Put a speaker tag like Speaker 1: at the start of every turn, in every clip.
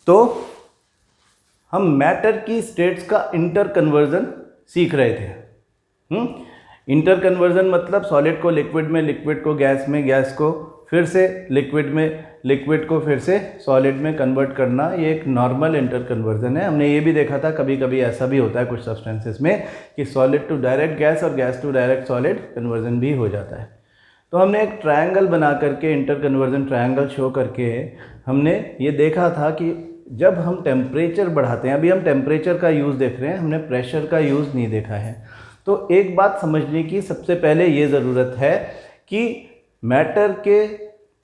Speaker 1: तो हम मैटर की स्टेट्स का इंटर कन्वर्जन सीख रहे थे। इंटर कन्वर्जन मतलब सॉलिड को लिक्विड में, लिक्विड को गैस में, गैस को फिर से लिक्विड में, लिक्विड को फिर से सॉलिड में कन्वर्ट करना, ये एक नॉर्मल इंटर कन्वर्जन है। हमने ये भी देखा था कभी कभी ऐसा भी होता है कुछ सब्सटेंसेस में कि सॉलिड टू डायरेक्ट गैस और gas to direct solid conversion भी हो जाता है। तो हमने एक ट्रायंगल बना करके, इंटर कन्वर्जन ट्रायंगल शो करके हमने ये देखा था कि जब हम टेम्परेचर बढ़ाते हैं, अभी हम टेम्परेचर का यूज़ देख रहे हैं, हमने प्रेशर का यूज़ नहीं देखा है। तो एक बात समझने की सबसे पहले ये ज़रूरत है कि मैटर के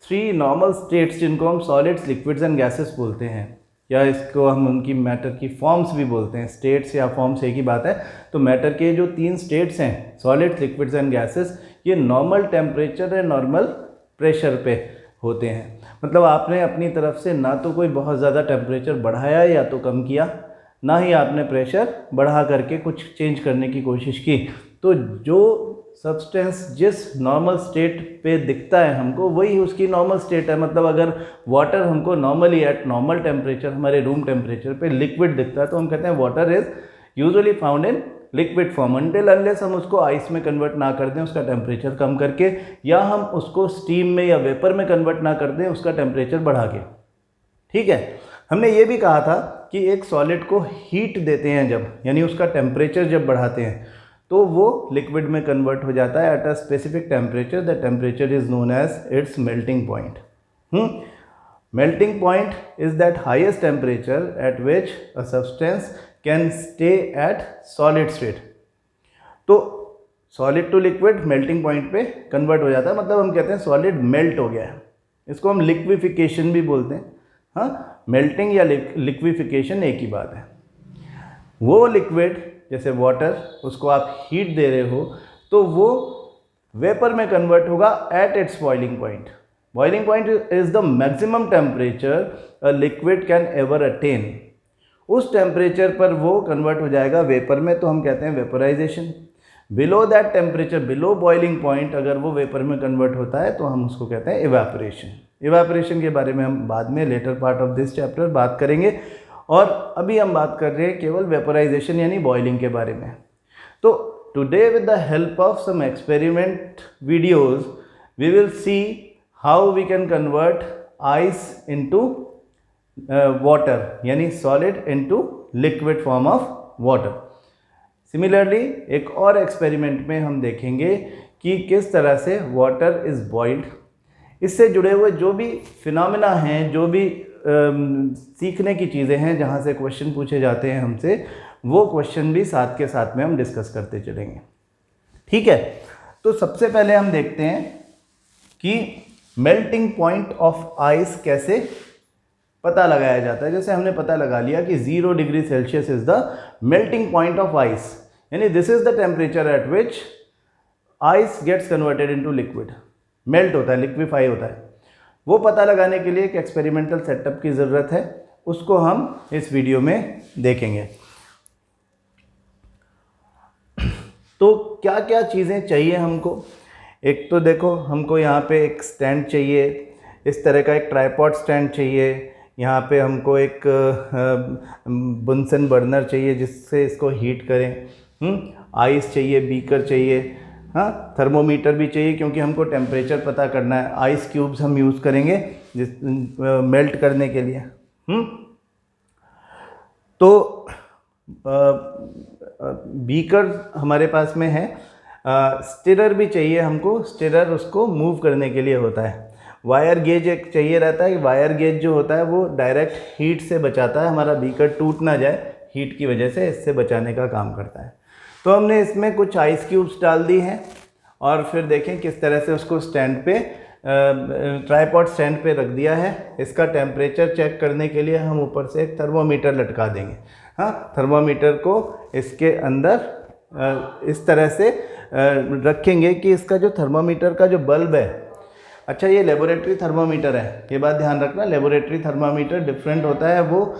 Speaker 1: 3 नॉर्मल स्टेट्स, जिनको हम सॉलिड्स, लिक्विड्स एंड गैसेस बोलते हैं, या इसको हम उनकी मैटर की फॉर्म्स भी बोलते हैं, स्टेट्स या फॉर्म्स एक ही बात है। तो मैटर के जो 3 स्टेट्स हैं, सॉलिड्स, लिक्विड्स एंड गैसेस, ये नॉर्मल टेम्परेचर या नॉर्मल प्रेशर पे होते हैं। मतलब आपने अपनी तरफ से ना तो कोई बहुत ज़्यादा टेम्परेचर बढ़ाया या तो कम किया, ना ही आपने प्रेशर बढ़ा करके कुछ चेंज करने की कोशिश की। तो जो सब्सटेंस जिस नॉर्मल स्टेट पे दिखता है हमको, वही उसकी नॉर्मल स्टेट है। मतलब अगर वाटर हमको नॉर्मली एट नॉर्मल टेम्परेचर, हमारे रूम टेम्परेचर पे लिक्विड दिखता है, तो हम कहते हैं water is usually found in liquid form until unless हम उसको आइस में कन्वर्ट ना कर दें उसका टेम्परेचर कम करके, या हम उसको स्टीम में या वेपर में कन्वर्ट ना कर दें उसका टेम्परेचर बढ़ा के। ठीक है, हमने ये भी कहा था कि एक सॉलिड को हीट देते हैं जब, यानी उसका टेम्परेचर जब बढ़ाते हैं, तो वो लिक्विड में कन्वर्ट हो जाता है at a specific temperature. The temperature is known as its melting point. Melting point is that highest temperature at which a substance can stay at solid state. तो solid to liquid melting point पे convert हो जाता है, मतलब हम कहते हैं solid melt हो गया है। इसको हम लिक्विफिकेशन भी बोलते हैं। हाँ, मेल्टिंग या लिक्विफिकेशन एक ही बात है। वो लिक्विड जैसे वाटर, उसको आप हीट दे रहे हो तो वो वेपर में कन्वर्ट होगा eight its boiling point. Boiling point is the maximum temperature a liquid can ever attain. उस टेम्परेचर पर वो कन्वर्ट हो जाएगा वेपर में, तो हम कहते हैं vaporization. Below that temperature, below boiling point अगर वो वेपर में कन्वर्ट होता है तो हम उसको कहते हैं इवेपोरेशन। इवेपोरेशन के बारे में हम बाद में later part of this chapter बात करेंगे, और अभी हम बात कर रहे हैं केवल वेपराइजेशन यानी बॉइलिंग के बारे में। तो today with the help of some experiment videos we will see how we can convert ice into water, यानी solid into liquid form of water. Similarly एक और एक्सपेरिमेंट में हम देखेंगे कि किस तरह से वाटर इज़ बॉइल्ड। इससे जुड़े हुए जो भी फिनोमेना हैं, जो भी सीखने की चीज़ें हैं जहाँ से क्वेश्चन पूछे जाते हैं हमसे, वो क्वेश्चन भी साथ के साथ में हम डिस्कस करते चलेंगे। ठीक है, तो सबसे पहले हम देखते हैं कि मेल्टिंग पॉइंट ऑफ आइस कैसे पता लगाया जाता है। जैसे हमने पता लगा लिया कि 0 degree Celsius is the melting point of ice, यानी this is the temperature at which ice gets converted into liquid, melt होता है, लिक्विफाई होता है। वो पता लगाने के लिए एक एक्सपेरिमेंटल सेटअप की ज़रूरत है, उसको हम इस वीडियो में देखेंगे। तो क्या क्या चीज़ें चाहिए हमको? एक तो देखो, हमको यहाँ पे एक स्टैंड चाहिए, इस तरह का एक ट्राइपॉड स्टैंड चाहिए। यहाँ पे हमको एक बुनसन बर्नर चाहिए जिससे इसको हीट करें। आइस चाहिए, बीकर चाहिए, हाँ, थर्मोमीटर भी चाहिए क्योंकि हमको टेम्परेचर पता करना है। आइस क्यूब्स हम यूज़ करेंगे जिस मेल्ट करने के लिए। तो बीकर हमारे पास में है। स्टिरर भी चाहिए हमको, स्टिरर उसको मूव करने के लिए होता है। वायर गेज एक चाहिए रहता है। वायर गेज जो होता है वो डायरेक्ट हीट से बचाता है, हमारा बीकर टूट ना जाए हीट की वजह से, इससे बचाने का काम करता है। तो हमने इसमें कुछ आइस क्यूब्स डाल दी हैं और फिर देखें किस तरह से उसको स्टैंड पे, ट्राइपॉड स्टैंड पे रख दिया है। इसका टेम्परेचर चेक करने के लिए हम ऊपर से एक थर्मोमीटर लटका देंगे। हाँ, थर्मोमीटर को इसके अंदर इस तरह से रखेंगे कि इसका जो थर्मोमीटर का जो बल्ब है, अच्छा ये लेबोरेटरी थर्मामीटर है, ये बात ध्यान रखना। लेबोरेटरी थर्मामीटर डिफरेंट होता है, वो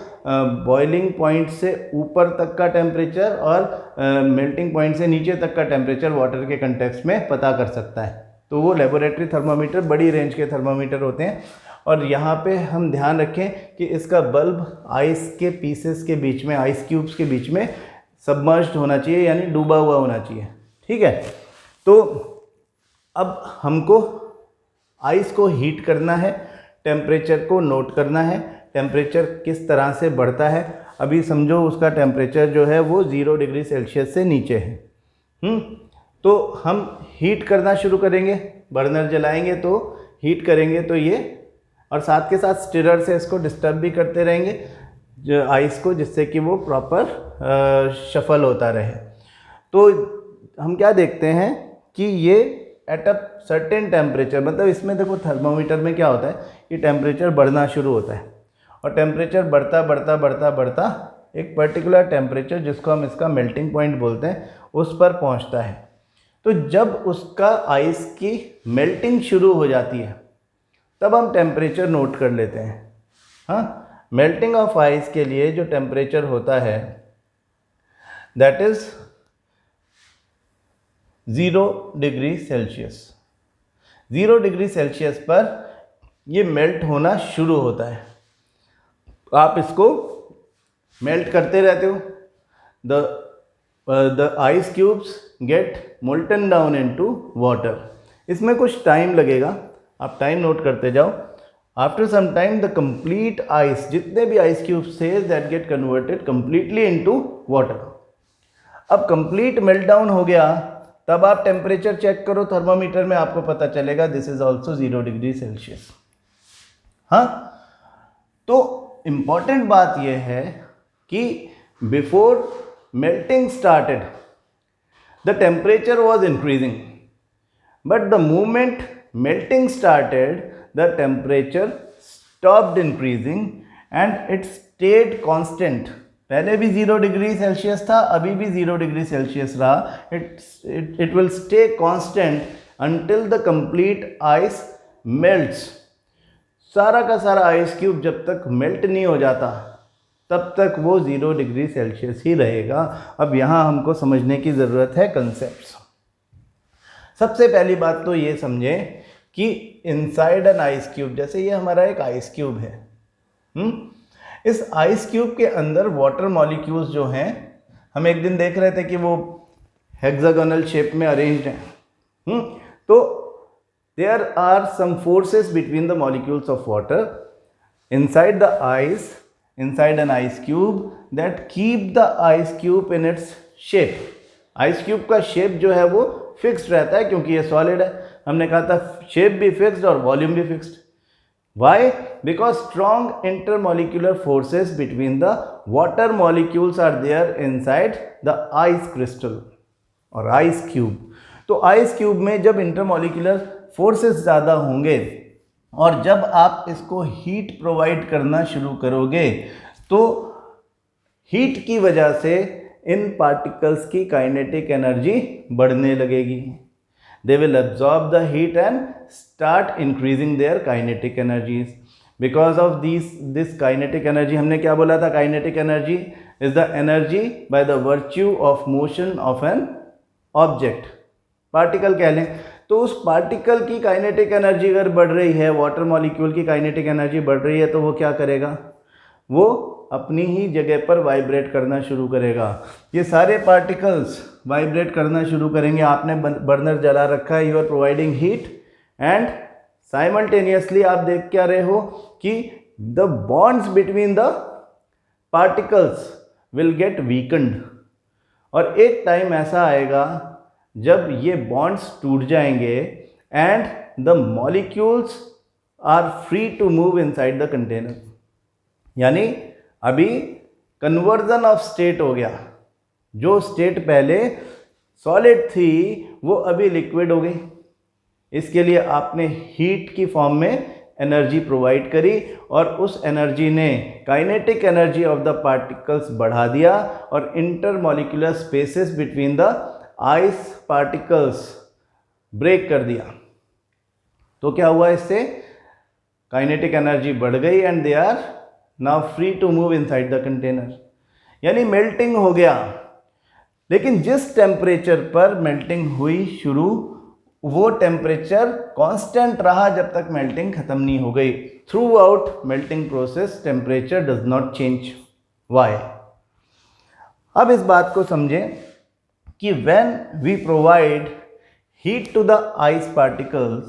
Speaker 1: बॉइलिंग पॉइंट से ऊपर तक का टेम्परेचर और मेल्टिंग पॉइंट से नीचे तक का टेम्परेचर वाटर के कंटेक्स्ट में पता कर सकता है। तो वो लेबोरेटरी थर्मामीटर बड़ी रेंज के थर्मामीटर होते हैं। और यहाँ पे हम ध्यान रखें कि इसका बल्ब आइस के पीसेस के बीच में, आइस क्यूब्स के बीच में सबमर्ज्ड होना चाहिए, यानी डूबा हुआ होना चाहिए। ठीक है, तो अब हमको आइस को हीट करना है, टेम्परेचर को नोट करना है, टेम्परेचर किस तरह से बढ़ता है। अभी समझो उसका टेम्परेचर जो है वो 0 डिग्री सेल्सियस से नीचे है। तो हम हीट करना शुरू करेंगे, बर्नर जलाएंगे तो हीट करेंगे तो ये, और साथ के साथ स्टिरर से इसको डिस्टर्ब भी करते रहेंगे जो आइस को, जिससे कि वो प्रॉपर शफल होता रहे। तो हम क्या देखते हैं कि ये एट अ सर्टेन टेम्परेचर, मतलब इसमें देखो थर्मोमीटर में क्या होता है कि टेम्परेचर बढ़ना शुरू होता है, और टेम्परेचर बढ़ता बढ़ता बढ़ता बढ़ता एक पर्टिकुलर टेम्परेचर जिसको हम इसका मेल्टिंग पॉइंट बोलते हैं उस पर पहुंचता है। तो जब उसका आइस की मेल्टिंग शुरू हो जाती है तब हम टेम्परेचर नोट कर लेते हैं। हाँ, मेल्टिंग ऑफ आइस के लिए जो टेम्परेचर होता है that is 0 degree Celsius. 0 degree Celsius पर ये मेल्ट होना शुरू होता है। आप इसको मेल्ट करते रहते हो, the ice cubes get molten down into water. इसमें कुछ टाइम लगेगा, आप टाइम नोट करते जाओ। After some time the complete ice, जितने भी आइस क्यूब्स थे that get converted completely into water. अब कंप्लीट मेल्ट डाउन हो गया, तब आप टेम्परेचर चेक करो थर्मोमीटर में, आपको पता चलेगा this is also 0 degree Celsius. हाँ, तो इम्पॉर्टेंट बात यह है कि before melting started the temperature was increasing, but the moment melting started the temperature stopped increasing and it stayed constant. पहले भी 0 डिग्री सेल्सियस था, अभी भी 0 डिग्री सेल्सियस रहा। It will stay constant until the complete ice melts. सारा का सारा ice cube जब तक मेल्ट नहीं हो जाता तब तक वो 0 डिग्री सेल्सियस ही रहेगा। अब यहाँ हमको समझने की ज़रूरत है कंसेप्ट्स। सबसे पहली बात तो ये समझें कि इनसाइड एन आइस क्यूब, जैसे ये हमारा एक आइस क्यूब है, इस आइस क्यूब के अंदर वाटर मॉलिक्यूल्स जो हैं, हम एक दिन देख रहे थे कि वो हेक्सागोनल शेप में अरेंज्ड हैं। तो there are some forces between the molecules of water inside the ice, inside an ice cube that keep the ice cube in its shape. Ice cube का शेप जो है वो फिक्स्ड रहता है क्योंकि ये सॉलिड है। हमने कहा था शेप भी फिक्स्ड और वॉल्यूम भी fixed. Why? Because strong intermolecular forces between the water molecules are there inside the ice crystal और ice cube. तो आइस क्यूब में जब इंटरमोलिकुलर फोर्सेस ज़्यादा होंगे और जब आप इसको हीट प्रोवाइड करना शुरू करोगे तो हीट की वजह से इन पार्टिकल्स की काइनेटिक एनर्जी बढ़ने लगेगी। They will absorb the heat and start increasing their kinetic energies. Because of this kinetic energy, हमने क्या बोला था? kinetic energy is the energy by the virtue of motion of an object. Particle कह लें तो उस पार्टिकल की kinetic energy अगर बढ़ रही है, वाटर मॉलिक्यूल की काइनेटिक एनर्जी बढ़ रही है, तो वो क्या करेगा? वो अपनी ही जगह पर वाइब्रेट करना शुरू करेगा। ये सारे पार्टिकल्स वाइब्रेट करना शुरू करेंगे। आपने बर्नर जला रखा है, you are providing heat and simultaneously आप देख क्या रहे हो कि the bonds between the particles will get weakened. और एक टाइम ऐसा आएगा जब ये बॉन्ड्स टूट जाएंगे and the molecules are free to move inside the container. यानी अभी कन्वर्जन ऑफ स्टेट हो गया। जो स्टेट पहले सॉलिड थी वो अभी लिक्विड हो गई। इसके लिए आपने हीट की फॉर्म में एनर्जी प्रोवाइड करी और उस एनर्जी ने kinetic energy of the particles बढ़ा दिया और intermolecular spaces between the ice particles break कर दिया। तो क्या हुआ इससे? काइनेटिक एनर्जी बढ़ गई and they are now free to move inside the container. यानी मेल्टिंग हो गया। लेकिन जिस टेम्परेचर पर मेल्टिंग हुई शुरू, वो टेम्परेचर कांस्टेंट रहा जब तक मेल्टिंग खत्म नहीं हो गई। Throughout melting process temperature does not change. Why? अब इस बात को समझें कि when we provide heat to the ice particles,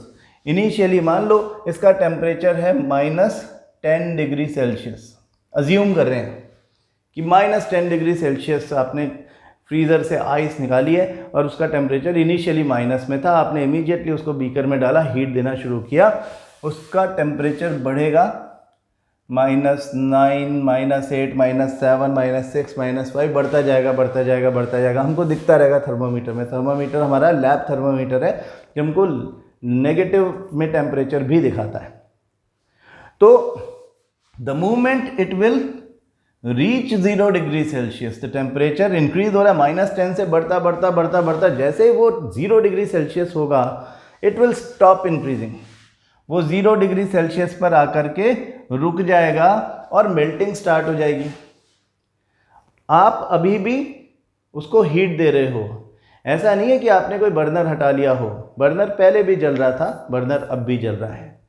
Speaker 1: initially मान लो इसका टेम्परेचर है -10 डिग्री सेल्सियस, अज्यूम कर रहे हैं कि -10 डिग्री सेल्सियस आपने फ्रीज़र से आइस निकाली है और उसका टेम्परेचर इनिशियली माइनस में था, आपने इमीडिएटली उसको बीकर में डाला, हीट देना शुरू किया, उसका टेम्परेचर बढ़ेगा -9, -8, -7, -6, -5 बढ़ता जाएगा बढ़ता जाएगा बढ़ता जाएगा। हमको दिखता रहेगा थर्मोमीटर में, थर्मोमीटर हमारा लैब थर्मोमीटर है कि हमको नेगेटिव में टेम्परेचर भी दिखाता है। तो the moment it will reach 0 degree Celsius, the temperature increase हो रहा है -10 से बढ़ता बढ़ता बढ़ता बढ़ता, जैसे ही वो 0 डिग्री सेल्सियस होगा इट विल स्टॉप इंक्रीजिंग, वो 0 डिग्री सेल्सियस पर आकर के रुक जाएगा और मेल्टिंग स्टार्ट हो जाएगी। आप अभी भी उसको हीट दे रहे हो, ऐसा नहीं है कि आपने कोई बर्नर हटा लिया हो, बर्नर पहले भी जल रहा था, बर्नर अब भी जल रहा है,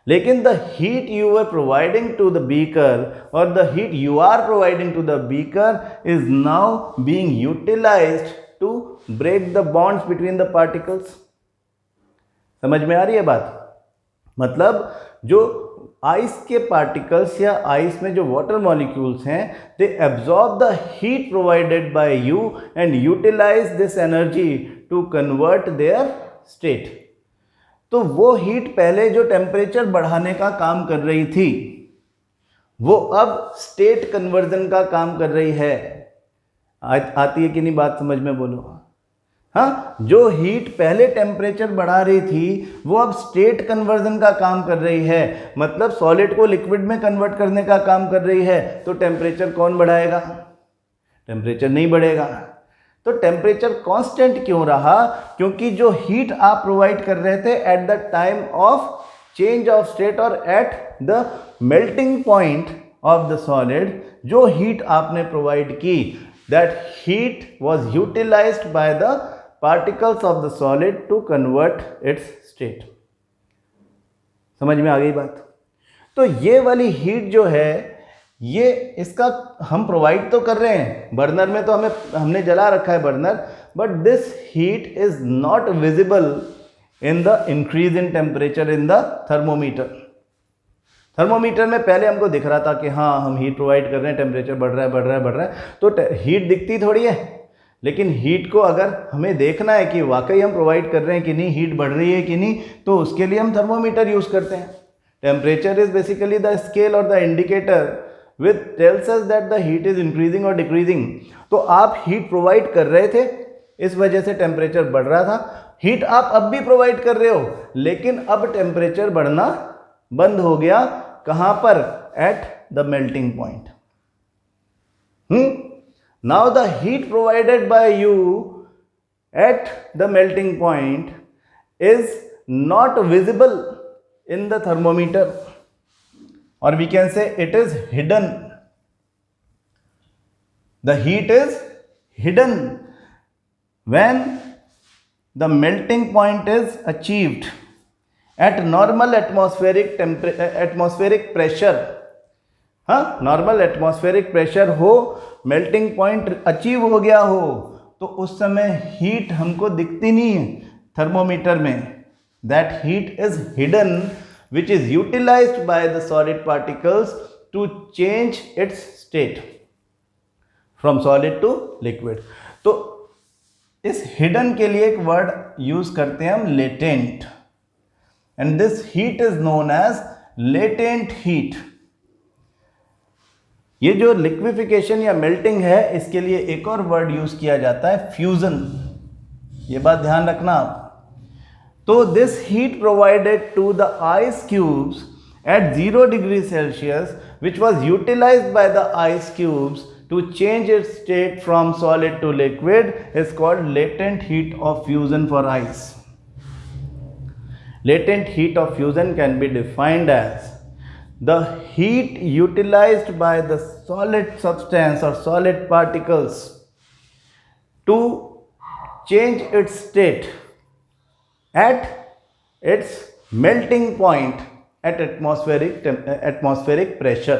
Speaker 1: लेकिन the heat you are providing to the beaker और the heat you are providing to the beaker is now being utilised to break the bonds between the particles. समझ में आ रही है बात? मतलब जो आइस के पार्टिकल्स या आइस में जो वाटर मॉलिक्यूल्स हैं, they absorb the heat provided by you and utilize this energy to convert their state. तो वो हीट पहले जो टेम्परेचर बढ़ाने का काम कर रही थी, वो अब स्टेट कन्वर्जन का काम कर रही है। आती है कि नहीं बात समझ में? बोलो। हाँ, जो हीट पहले टेम्परेचर बढ़ा रही थी वो अब स्टेट कन्वर्जन का काम कर रही है, मतलब सॉलिड को लिक्विड में कन्वर्ट करने का काम कर रही है। तो टेम्परेचर कौन बढ़ाएगा? टेम्परेचर नहीं बढ़ेगा। तो टेम्परेचर कांस्टेंट क्यों रहा? क्योंकि जो हीट आप प्रोवाइड कर रहे थे at the time of change of state और at the melting point of the solid, जो हीट आपने प्रोवाइड की, that heat was utilised by the particles of the solid to convert its state। समझ में आ गई बात? तो ये वाली हीट जो है, ये इसका हम प्रोवाइड तो कर रहे हैं, बर्नर में तो हमने जला रखा है burner, but this heat is not visible in the increase in temperature in the thermometer. Thermometer में पहले हमको दिख रहा था कि हाँ हम हीट प्रोवाइड कर रहे हैं, टेम्परेचर बढ़ रहा है बढ़ रहा है बढ़ रहा है, तो हीट दिखती थोड़ी है। लेकिन हीट को अगर हमें देखना है कि वाकई हम प्रोवाइड कर रहे हैं कि नहीं, हीट बढ़ रही है कि नहीं, तो उसके लिए हम थर्मोमीटर यूज़ करते हैं। Temperature is basically the scale और the indicator which tells us that the heat is increasing और डिक्रीजिंग। तो आप हीट प्रोवाइड कर रहे थे, इस वजह से टेम्परेचर बढ़ रहा था। हीट आप अब भी प्रोवाइड कर रहे हो, लेकिन अब टेम्परेचर बढ़ना बंद हो गया। कहाँ पर? Eight the melting point. Now the heat provided by you at the melting point is not visible in the thermometer, or we can say it is hidden. The heat is hidden when the melting point is achieved at normal atmospheric pressure। हाँ, normal atmospheric pressure हो, melting point achieve हो गया हो, तो उस समय heat हमको दिखती नहीं है थर्मोमीटर में। That heat is hidden which is utilized by the solid particles to change its state from solid to liquid. तो इस हिडन के लिए एक वर्ड यूज करते हैं हम, latent, and this heat is known as latent heat. ये जो लिक्विफिकेशन या मेल्टिंग है, इसके लिए एक और वर्ड यूज किया जाता है, फ्यूजन। ये बात ध्यान रखना आप। तो this heat provided to the ice cubes at 0 degree Celsius which was utilised by the ice cubes to change its state from solid to liquid is called latent heat of fusion for ice. Latent heat of fusion can be defined as the heat utilized by the solid substance or solid particles to change its state at its melting point at atmospheric pressure।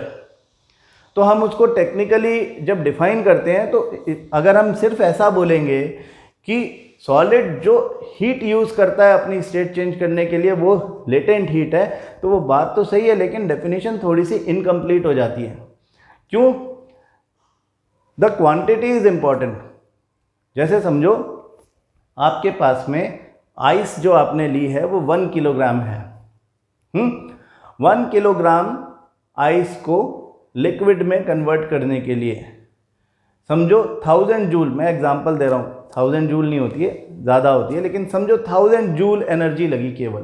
Speaker 1: तो हम उसको technically जब define करते हैं, तो अगर हम सिर्फ ऐसा बोलेंगे कि सॉलिड जो हीट यूज़ करता है अपनी स्टेट चेंज करने के लिए वो लेटेंट हीट है, तो वो बात तो सही है, लेकिन डेफिनेशन थोड़ी सी इनकम्प्लीट हो जाती है। क्यों? The quantity is important. जैसे समझो आपके पास में आइस जो आपने ली है वो 1 किलोग्राम है। 1 किलोग्राम आइस को लिक्विड में कन्वर्ट करने के लिए समझो 1000 जूल, मैं एग्जांपल दे रहा हूँ, 1000 जूल नहीं होती है, ज़्यादा होती है, लेकिन समझो 1000 जूल एनर्जी लगी केवल।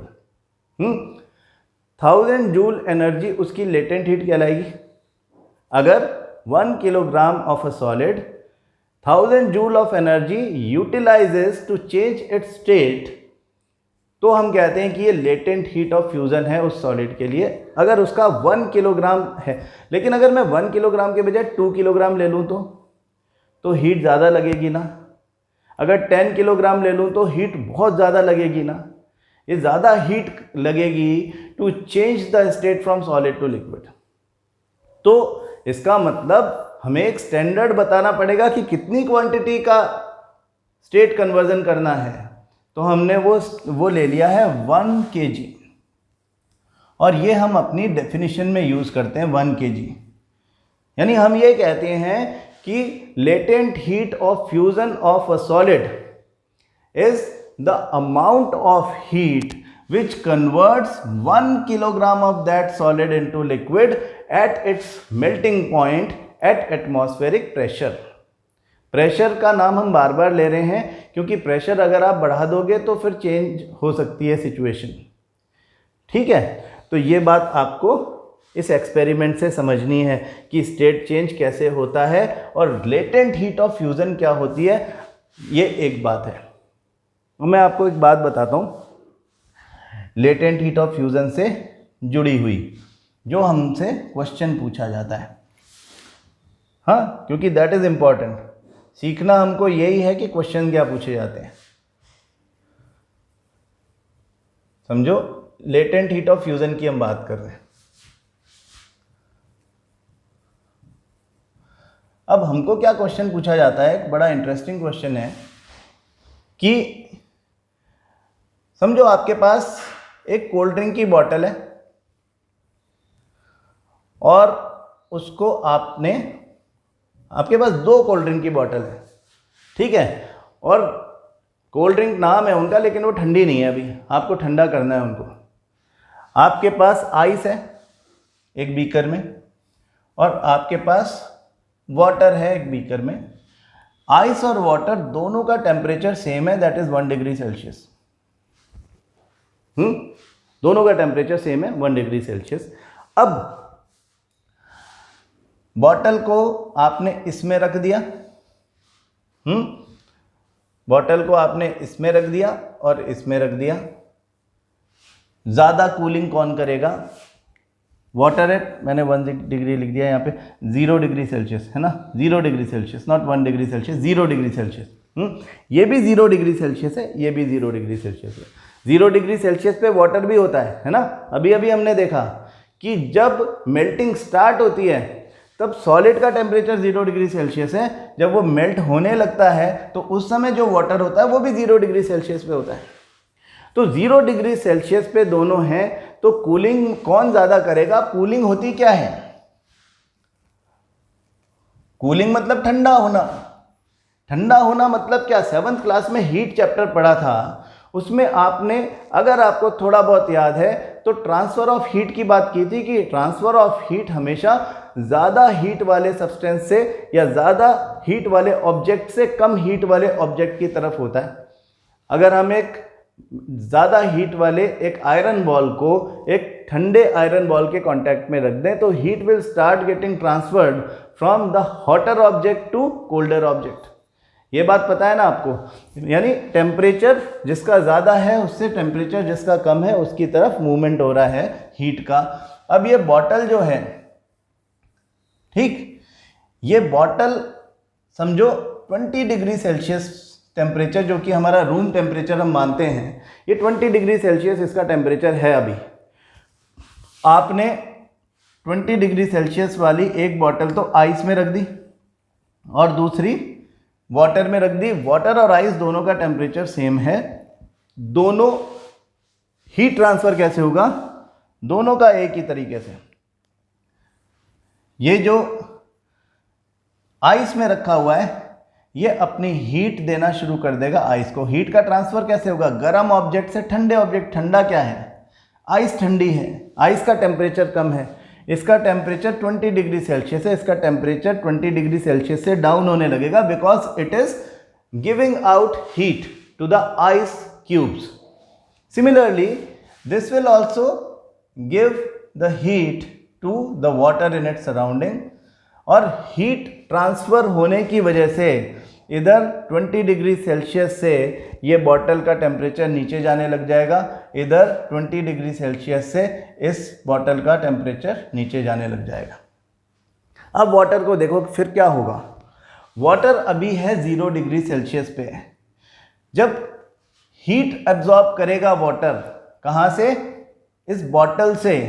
Speaker 1: 1000 जूल एनर्जी उसकी लेटेंट हीट कहलाएगी। अगर 1 kilogram of a solid 1000 joule of energy utilizes to change its state, तो हम कहते हैं कि ये लेटेंट हीट ऑफ फ्यूज़न है उस सॉलिड के लिए, अगर उसका 1 किलोग्राम है। लेकिन अगर मैं 1 किलोग्राम के बजाय 2 किलोग्राम ले लूँ तो हीट ज़्यादा लगेगी ना। अगर 10 किलोग्राम ले लूँ तो हीट बहुत ज़्यादा लगेगी ना। ये ज़्यादा हीट लगेगी to change the state from solid to liquid. तो इसका मतलब हमें एक स्टैंडर्ड बताना पड़ेगा कि कितनी क्वांटिटी का स्टेट कन्वर्जन करना है। तो हमने वो ले लिया है 1 kg, और ये हम अपनी डेफिनेशन में यूज़ करते हैं 1 kg। यानी हम ये कहते हैं कि latent heat of fusion of a solid is the amount of heat which converts 1 kilogram of that solid into liquid at its melting point at atmospheric pressure। Pressure का नाम हम बार बार ले रहे हैं क्योंकि प्रेशर अगर आप बढ़ा दोगे तो फिर चेंज हो सकती है सिचुएशन। ठीक है, तो ये बात आपको इस एक्सपेरिमेंट से समझनी है कि स्टेट चेंज कैसे होता है और लेटेंट हीट ऑफ फ्यूज़न क्या होती है, ये एक बात है। मैं आपको एक बात बताता हूँ लेटेंट हीट ऑफ फ्यूज़न से जुड़ी हुई, जो हमसे क्वेश्चन पूछा जाता है। हाँ, क्योंकि दैट इज़ इम्पॉर्टेंट। सीखना हमको यही है कि क्वेश्चन क्या पूछे जाते हैं। समझो, लेटेंट हीट ऑफ फ्यूज़न की हम बात कर रहे हैं। अब हमको क्या क्वेश्चन पूछा जाता है, एक बड़ा इंटरेस्टिंग क्वेश्चन है कि समझो आपके पास एक कोल्ड ड्रिंक की बोतल है और उसको आपके पास 2 कोल्ड ड्रिंक की बोतल है, ठीक है, और कोल्ड ड्रिंक नाम है उनका, लेकिन वो ठंडी नहीं है, अभी आपको ठंडा करना है उनको। आपके पास आइस है एक बीकर में और आपके पास वाटर है एक बीकर में। आइस और वाटर दोनों का टेम्परेचर सेम है, दैट इज 1 डिग्री सेल्सियस। दोनों का टेम्परेचर सेम है 1 डिग्री सेल्सियस। अब बॉटल को आपने इसमें रख दिया, बॉटल को आपने इसमें रख दिया और इसमें रख दिया। ज़्यादा कूलिंग कौन करेगा? वाटर है, मैंने 1 डिग्री लिख दिया यहाँ पे, 0 डिग्री सेल्सियस है ना, 0 degree Celsius, not 1 degree Celsius, 0 degree Celsius. ये भी 0 डिग्री सेल्सियस है, ये भी 0 डिग्री सेल्सियस है। 0 डिग्री सेल्सियस पे वाटर भी होता है ना। अभी अभी हमने देखा कि जब मेल्टिंग स्टार्ट होती है तब सॉलिड का टेम्परेचर 0 डिग्री सेल्सियस है, जब वो मेल्ट होने लगता है तो उस समय जो वाटर होता है वो भी 0 डिग्री सेल्सियस पे होता है। तो 0 डिग्री सेल्सियस पे दोनों हैं, तो कूलिंग कौन ज़्यादा करेगा? कूलिंग होती क्या है? कूलिंग मतलब ठंडा होना। ठंडा होना मतलब क्या? 7th क्लास में हीट चैप्टर पढ़ा था, उसमें आपने, अगर आपको थोड़ा बहुत याद है, तो ट्रांसफ़र ऑफ हीट की बात की थी कि ट्रांसफ़र ऑफ हीट हमेशा ज़्यादा हीट वाले सब्सटेंस से या ज़्यादा हीट वाले ऑब्जेक्ट से कम हीट वाले ऑब्जेक्ट की तरफ होता है। अगर हम एक ज़्यादा हीट वाले एक आयरन बॉल को एक ठंडे आयरन बॉल के कांटेक्ट में रख दें तो heat will start getting transferred from the hotter object to colder object. ये बात पता है ना आपको? यानी टेम्परेचर जिसका ज़्यादा है उससे टेम्परेचर जिसका कम है उसकी तरफ मूवमेंट हो रहा है हीट का। अब ये बॉटल जो है, ठीक, ये बॉटल समझो 20 डिग्री सेल्सियस टेम्परेचर जो कि हमारा रूम टेम्परेचर हम मानते हैं, ये 20 डिग्री सेल्सियस इसका टेम्परेचर है। अभी आपने 20 डिग्री सेल्सियस वाली एक बॉटल तो आइस में रख दी और दूसरी वाटर में रख दी। वाटर और आइस दोनों का टेम्परेचर सेम है, दोनों हीट ट्रांसफर कैसे होगा? दोनों का एक ही तरीके से। ये जो आइस में रखा हुआ है ये अपनी हीट देना शुरू कर देगा आइस को। हीट का ट्रांसफर कैसे होगा? गर्म ऑब्जेक्ट से ठंडे ऑब्जेक्ट। ठंडा क्या है? आइस ठंडी है, आइस का टेम्परेचर कम है, इसका टेम्परेचर 20 डिग्री सेल्सियस है, इसका टेम्परेचर 20 डिग्री सेल्सियस से डाउन होने लगेगा because it is giving out heat to the ice cubes. Similarly this will also give the heat to the water in its surrounding, और heat transfer होने की वजह से इधर 20 डिग्री सेल्सियस से ये बॉटल का टेम्परेचर नीचे जाने लग जाएगा, इधर 20 डिग्री सेल्सियस से इस बॉटल का टेम्परेचर नीचे जाने लग जाएगा। अब वाटर को देखो फिर क्या होगा। वाटर अभी है 0 डिग्री सेल्सियस पे। जब हीट एब्जॉर्ब करेगा वाटर, कहाँ से? इस बॉटल से,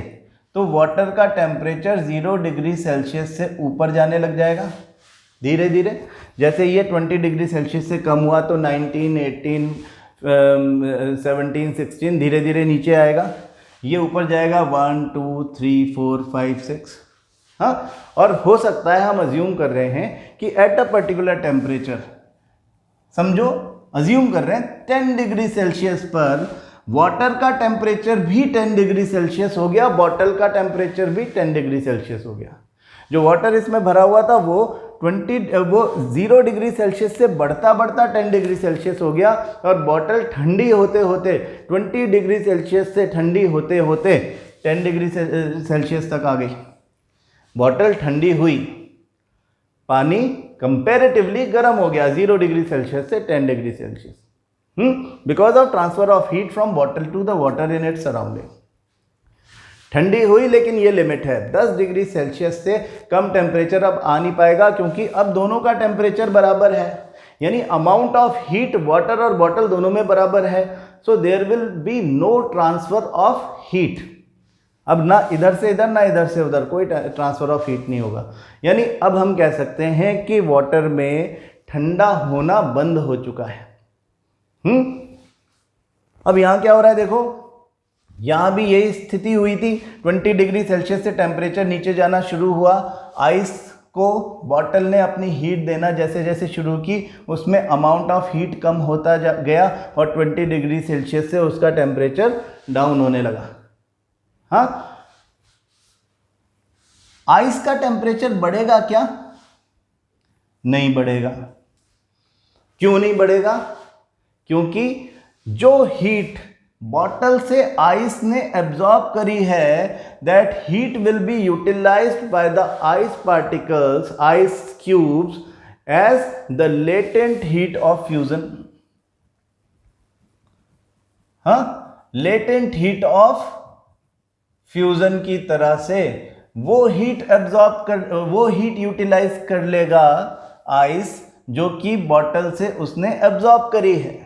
Speaker 1: तो वाटर का टेम्परेचर 0 डिग्री सेल्सियस से ऊपर जाने लग जाएगा धीरे धीरे। जैसे ये 20 डिग्री सेल्सियस से कम हुआ तो 19, 18, 17, 16 धीरे धीरे नीचे आएगा। ये ऊपर जाएगा 1, 2, 3, 4, 5, 6। हाँ, और हो सकता है हम अज्यूम कर रहे हैं कि एट अ पर्टिकुलर टेम्परेचर, समझो अज्यूम कर रहे हैं 10 डिग्री सेल्सियस पर वाटर का टेम्परेचर भी 10 डिग्री सेल्सियस हो गया, बॉटल का टेम्परेचर भी 10 डिग्री सेल्सियस हो गया। जो वाटर इसमें भरा हुआ था वो 0 डिग्री सेल्सियस से बढ़ता बढ़ता 10 डिग्री सेल्सियस हो गया, और बॉटल ठंडी होते होते 20 डिग्री सेल्सियस से ठंडी होते होते 10 डिग्री सेल्सियस तक आ गई। बॉटल ठंडी हुई, पानी कंपैरेटिवली गर्म हो गया 0 डिग्री सेल्सियस से 10 degree Celsius, because of transfer of heat from bottle to the water in its surrounding. ठंडी हुई, लेकिन ये लिमिट है, 10 डिग्री सेल्सियस से कम टेम्परेचर अब आ नहीं पाएगा क्योंकि अब दोनों का टेम्परेचर बराबर है, यानी अमाउंट ऑफ हीट वाटर और बॉटल दोनों में बराबर है। So there will be no transfer of heat. अब ना इधर से इधर ना इधर से उधर कोई ट्रांसफर ऑफ हीट नहीं होगा, यानी अब हम कह सकते हैं कि वाटर में ठंडा होना बंद हो चुका है। अब यहां क्या हो रहा है देखो, यहां भी यही स्थिति हुई थी, 20 डिग्री सेल्सियस से टेम्परेचर नीचे जाना शुरू हुआ। आइस को बॉटल ने अपनी हीट देना जैसे जैसे शुरू की, उसमें अमाउंट ऑफ हीट कम होता गया और 20 डिग्री सेल्सियस से उसका टेम्परेचर डाउन होने लगा। हाँ, आइस का टेम्परेचर बढ़ेगा क्या? नहीं बढ़ेगा। क्यों नहीं बढ़ेगा? क्योंकि जो हीट बॉटल से आइस ने एब्जॉर्ब करी है, that heat will be utilized by the ice particles, ice cubes, as the latent heat of fusion. हाँ, लेटेंट हीट ऑफ फ्यूजन की तरह से वो हीट यूटिलाइज कर लेगा आइस जो कि बॉटल से उसने एब्जॉर्ब करी है।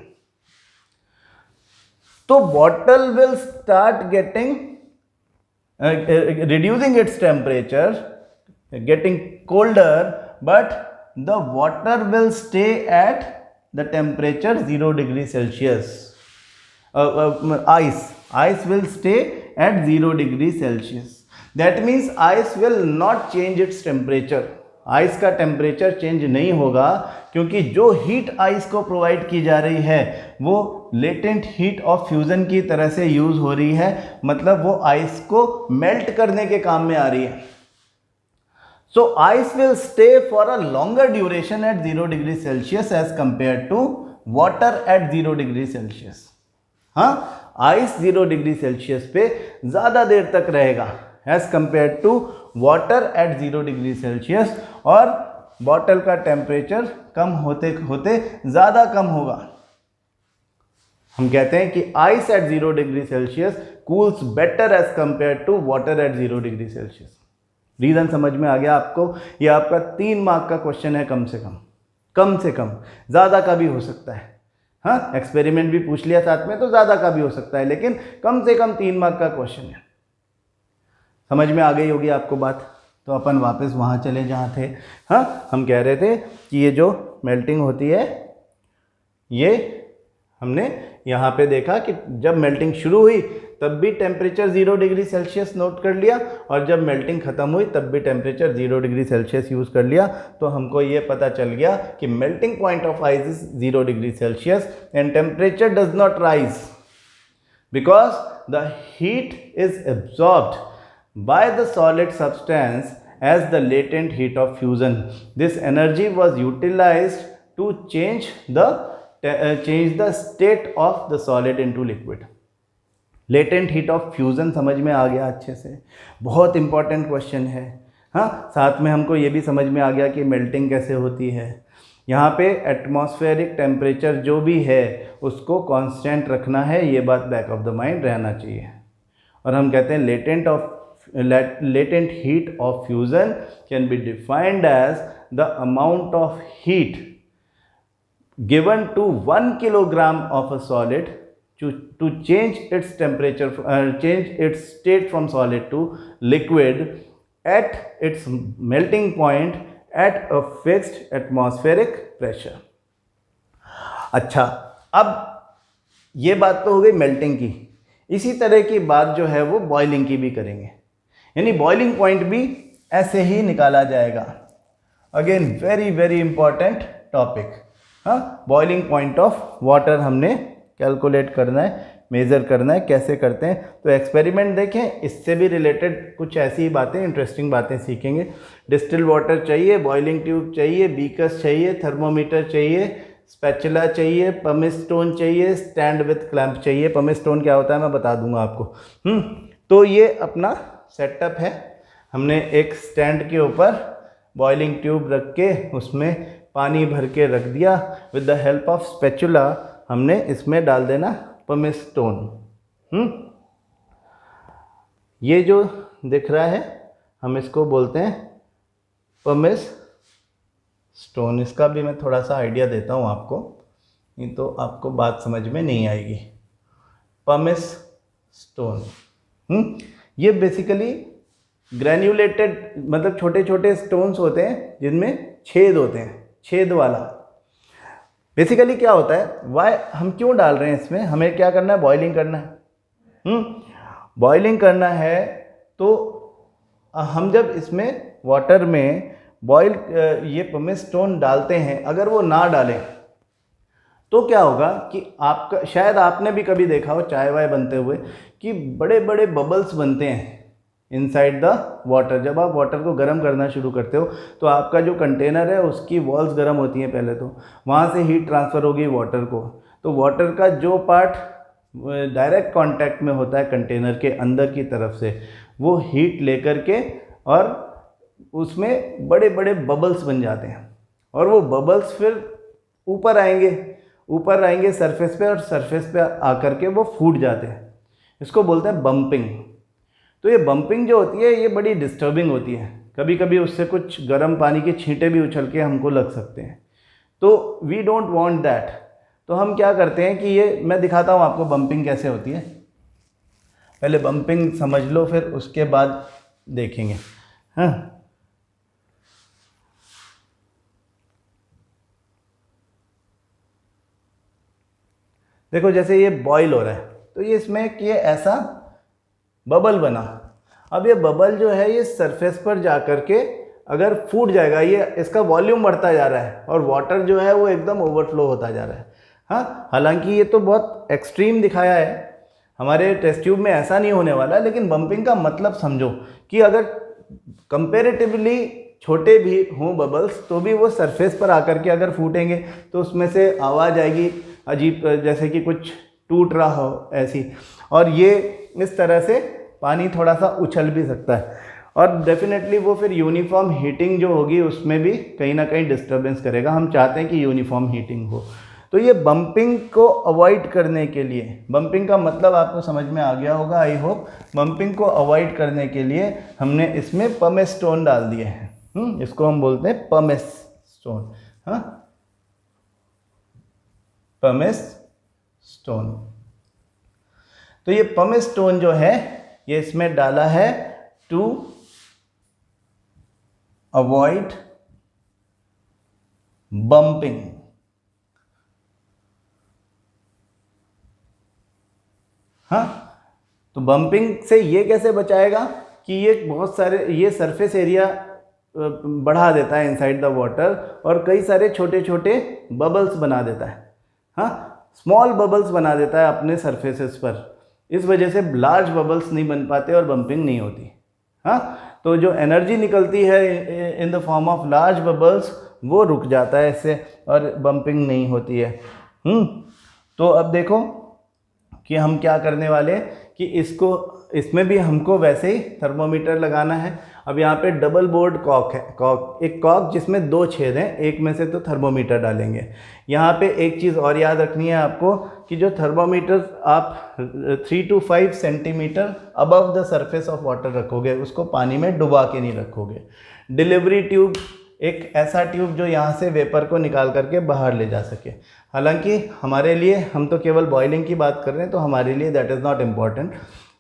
Speaker 1: तो bottle will start getting reducing its temperature, getting colder, but the water will stay at the temperature 0 degree Celsius. Ice will stay at 0 degree Celsius. That means ice will not change its temperature. Ice का temperature change नहीं होगा क्योंकि जो heat ice को provide की जा रही है वो लेटेंट हीट ऑफ फ्यूजन की तरह से यूज हो रही है, मतलब वो आइस को मेल्ट करने के काम में आ रही है। So ice will stay for a longer duration at 0 degree Celsius as compare to water at 0 degree Celsius. हाँ, आइस 0 डिग्री सेल्सियस पे ज़्यादा देर तक रहेगा as compare to water at 0 degree Celsius, और बॉटल का टेम्परेचर कम होते होते ज़्यादा कम होगा। हम कहते हैं कि ice at 0 degree Celsius cools better as compare to water at 0 degree Celsius. Reason समझ में आ गया आपको? ये आपका 3 मार्क का क्वेश्चन है कम से कम, ज़्यादा का भी हो सकता है। हाँ, एक्सपेरिमेंट भी पूछ लिया साथ में तो ज़्यादा का भी हो सकता है, लेकिन कम से कम 3 मार्क का क्वेश्चन है। समझ में आ गई होगी आपको बात। तो अपन वापस वहाँ चले जहाँ थे। हाँ, हम कह रहे थे कि ये जो मेल्टिंग होती है, ये हमने यहाँ पे देखा कि जब मेल्टिंग शुरू हुई तब भी टेम्परेचर 0 डिग्री सेल्सियस नोट कर लिया, और जब मेल्टिंग ख़त्म हुई तब भी टेम्परेचर 0 डिग्री सेल्सियस यूज़ कर लिया। तो हमको ये पता चल गया कि melting point of ice is 0 degree Celsius and temperature does not rise because the heat is absorbed by the solid substance as the latent heat of fusion. This energy was utilized to change the state of the solid into liquid. Latent heat of fusion समझ में आ गया अच्छे से, बहुत important question है। हाँ, साथ में हमको ये भी समझ में आ गया कि मेल्टिंग कैसे होती है। यहाँ पे एटमॉस्फेरिक टेम्परेचर जो भी है उसको कांस्टेंट रखना है, ये बात बैक ऑफ द माइंड रहना चाहिए। और हम कहते हैं latent heat of fusion can be defined as the amount of heat given to 1 kilogram of a solid to change its temperature, change its state from solid to liquid at its melting point at a fixed atmospheric pressure. अच्छा, अब ये बात तो हो गई melting की। इसी तरह की बात जो है वो बॉइलिंग की भी करेंगे, यानी बॉइलिंग पॉइंट भी ऐसे ही निकाला जाएगा। Again very very important topic. हाँ, बॉइलिंग पॉइंट ऑफ वाटर हमने कैलकुलेट करना है, मेज़र करना है। कैसे करते हैं तो एक्सपेरिमेंट देखें, इससे भी रिलेटेड कुछ ऐसी बातें, इंटरेस्टिंग बातें सीखेंगे। डिस्टिल वाटर चाहिए, बॉइलिंग ट्यूब चाहिए, बीकर्स चाहिए, थर्मोमीटर चाहिए, स्पैचुला चाहिए, पमिस स्टोन चाहिए, स्टैंड विथ क्लैंप चाहिए। पमिस स्टोन क्या होता है मैं बता दूंगा आपको। तो ये अपना सेटअप है। हमने एक स्टैंड के ऊपर बॉइलिंग ट्यूब रख के उसमें पानी भर के रख दिया। With the help of spatula हमने इसमें डाल देना पमिस स्टोन। ये जो दिख रहा है हम इसको बोलते हैं पमिस स्टोन। इसका भी मैं थोड़ा सा आइडिया देता हूँ आपको, नहीं तो आपको बात समझ में नहीं आएगी। पमिस स्टोन ये बेसिकली ग्रैन्युलेटेड, मतलब छोटे छोटे स्टोन्स होते हैं जिनमें छेद होते हैं, छेद वाला। बेसिकली क्या होता है, वाई हम क्यों डाल रहे हैं इसमें, हमें क्या करना है, बॉइलिंग करना है। बॉइलिंग करना है तो हम जब इसमें वाटर में बॉयल ये पमिस स्टोन डालते हैं, अगर वो ना डालें तो क्या होगा कि आपका, शायद आपने भी कभी देखा हो चाय वाय बनते हुए कि बड़े बड़े बबल्स बनते हैं इनसाइड द वाटर। जब आप वाटर को गर्म करना शुरू करते हो तो आपका जो कंटेनर है उसकी वॉल्स गर्म होती हैं पहले, तो वहाँ से हीट ट्रांसफ़र होगी वाटर को। तो वाटर का जो पार्ट डायरेक्ट कांटेक्ट में होता है कंटेनर के अंदर की तरफ से, वो हीट लेकर के और उसमें बड़े बड़े बबल्स बन जाते हैं, और वो बबल्स फिर ऊपर आएंगे सरफेस पे, और सरफेस पे आकर के वो फूट जाते हैं। इसको बोलते हैं बम्पिंग। तो ये बम्पिंग जो होती है ये बड़ी डिस्टर्बिंग होती है। कभी कभी उससे कुछ गर्म पानी के छींटे भी उछल के हमको लग सकते हैं, तो वी डोंट वांट दैट। तो हम क्या करते हैं कि ये मैं दिखाता हूँ आपको बम्पिंग कैसे होती है। पहले बम्पिंग समझ लो, फिर उसके बाद देखेंगे। हाँ, देखो जैसे ये बॉईल हो रहा है तो ये इसमें कि ये ऐसा बबल बना। अब ये बबल जो है ये सरफेस पर जा कर के अगर फूट जाएगा, ये इसका वॉल्यूम बढ़ता जा रहा है और वाटर जो है वो एकदम ओवरफ्लो होता जा रहा है। हाँ, हालांकि ये तो बहुत एक्सट्रीम दिखाया है, हमारे टेस्ट ट्यूब में ऐसा नहीं होने वाला, लेकिन बम्पिंग का मतलब समझो कि अगर कंपेरेटिवली छोटे भी हों बबल्स तो भी वो सरफेस पर आकर के अगर फूटेंगे तो उसमें से आवाज़ आएगी अजीब, जैसे कि कुछ टूट रहा हो ऐसी, और ये इस तरह से पानी थोड़ा सा उछल भी सकता है, और डेफिनेटली वो फिर यूनिफॉर्म हीटिंग जो होगी उसमें भी कहीं ना कहीं डिस्टर्बेंस करेगा। हम चाहते हैं कि यूनिफॉर्म हीटिंग हो। तो ये बम्पिंग को अवॉइड करने के लिए, बम्पिंग का मतलब आपको समझ में आ गया होगा आई होप। बम्पिंग को अवॉइड करने के लिए हमने इसमें पमिस स्टोन डाल दिए हैं। इसको हम बोलते हैं पमिस स्टोन। हाँ, पमिस स्टोन। तो ये पमिस स्टोन जो है ये इसमें डाला है टू अवॉइड बम्पिंग। हाँ, तो बम्पिंग से ये कैसे बचाएगा कि ये बहुत सारे ये सरफेस एरिया बढ़ा देता है इनसाइड द वाटर और कई सारे छोटे छोटे बबल्स बना देता है। हाँ, स्मॉल बबल्स बना देता है अपने सरफेसेस पर। इस वजह से लार्ज बबल्स नहीं बन पाते और बम्पिंग नहीं होती। हाँ, तो जो एनर्जी निकलती है in the form of large bubbles वो रुक जाता है इससे और बम्पिंग नहीं होती है। तो अब देखो कि हम क्या करने वाले कि इसमें भी हमको वैसे ही थर्मोमीटर लगाना है। अब यहाँ पे डबल बोर्ड कॉक है, एक कॉक जिसमें 2 छेद हैं, एक में से तो थर्मोमीटर डालेंगे। यहाँ पे एक चीज़ और याद रखनी है आपको कि जो थर्मोमीटर आप 3 to 5 centimetre above the surface of water रखोगे, उसको पानी में डुबा के नहीं रखोगे। डिलीवरी ट्यूब एक ऐसा ट्यूब जो यहाँ से वेपर को निकाल करके बाहर ले जा सके। हालांकि हमारे लिए, हम तो केवल बॉइलिंग की बात कर रहे हैं, तो हमारे लिए दैट इज़ नॉट इम्पॉर्टेंट।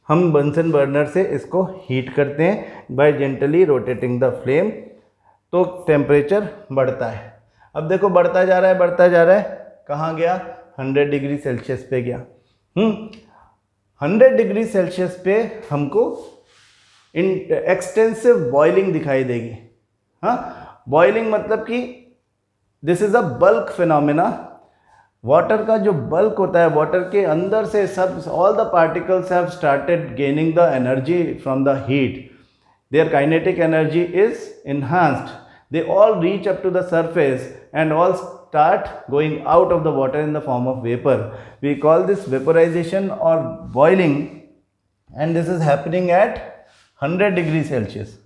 Speaker 1: हम बंसन बर्नर से इसको हीट करते हैं by gently rotating the flame, तो टेम्परेचर बढ़ता है। अब देखो बढ़ता जा रहा है, बढ़ता जा रहा है, कहाँ गया? 100 डिग्री सेल्सियस पे गया। 100 डिग्री सेल्सियस पे हमको एक्सटेंसिव बॉइलिंग दिखाई देगी। हाँ, बॉइलिंग मतलब कि this is a bulk phenomena. Water का जो बल्क होता है, वाटर के अंदर से सब all the particles have started gaining the energy from the heat. Their kinetic energy is enhanced. They all reach up to the surface and all start going out of the water in the form of vapor. We call this vaporization or boiling, and this is happening at 100 degree Celsius.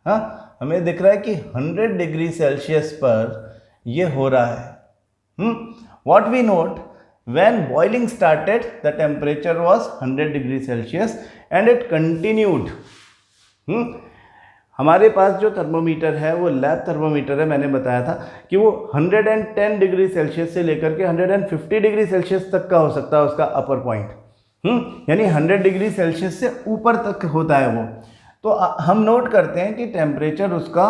Speaker 1: हाँ, हमें दिख रहा है कि 100 degree Celsius पर ये हो रहा है। What we note, when boiling started, the temperature was 100 degree Celsius and it continued. हमारे पास जो थर्मोमीटर है वो लैब थर्मोमीटर है। मैंने बताया था कि वो 110 डिग्री सेल्सियस से लेकर के 150 डिग्री सेल्सियस तक का हो सकता है उसका अपर पॉइंट। यानी 100 डिग्री सेल्सियस से ऊपर तक होता है वो। तो हम नोट करते हैं कि टेम्परेचर उसका